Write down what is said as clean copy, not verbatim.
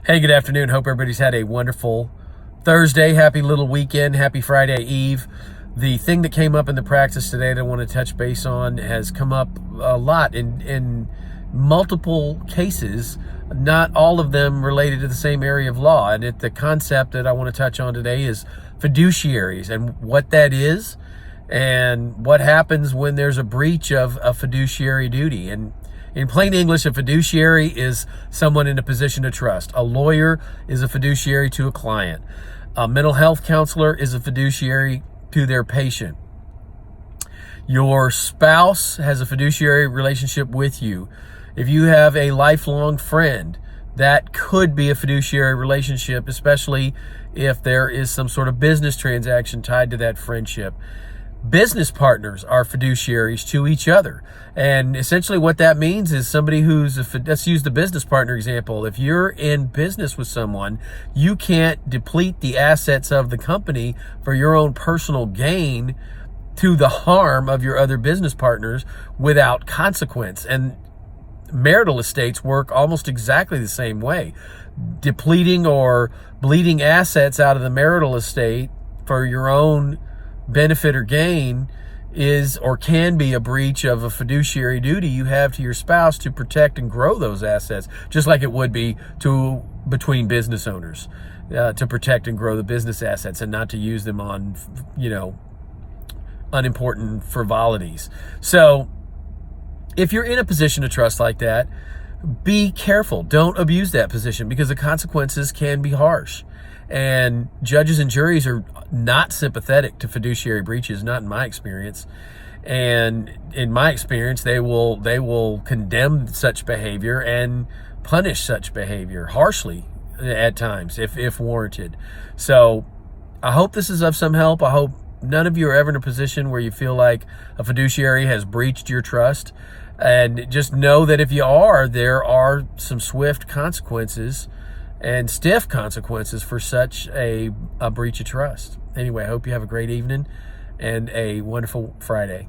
Hey, good afternoon. Hope everybody's had a wonderful Thursday. Happy little weekend. Happy Friday Eve. The thing that came up in the practice today that I want to touch base on has come up a lot in multiple cases, not all of them related to the same area of law. And the concept that I want to touch on today is fiduciaries and what that is and what happens when there's a breach of a fiduciary duty. And in plain English, a fiduciary is someone in a position of trust. A lawyer is a fiduciary to a client. A mental health counselor is a fiduciary to their patient. Your spouse has a fiduciary relationship with you. If you have a lifelong friend, that could be a fiduciary relationship, especially if there is some sort of business transaction tied to that friendship. Business partners are fiduciaries to each other. And essentially what that means is somebody let's use the business partner example. If you're in business with someone, you can't deplete the assets of the company for your own personal gain to the harm of your other business partners without consequence. And marital estates work almost exactly the same way. Depleting or bleeding assets out of the marital estate for your own benefit or gain is or can be a breach of a fiduciary duty you have to your spouse to protect and grow those assets, just like it would be between business owners to protect and grow the business assets and not to use them on unimportant frivolities. So if you're in a position of trust like that, be careful. Don't abuse that position because the consequences can be harsh. And judges and juries are not sympathetic to fiduciary breaches, not in my experience. And in my experience, they will condemn such behavior and punish such behavior harshly at times if warranted. So I hope this is of some help. I hope none of you are ever in a position where you feel like a fiduciary has breached your trust. And just know that if you are, there are some swift consequences and stiff consequences for such a breach of trust. Anyway, I hope you have a great evening and a wonderful Friday.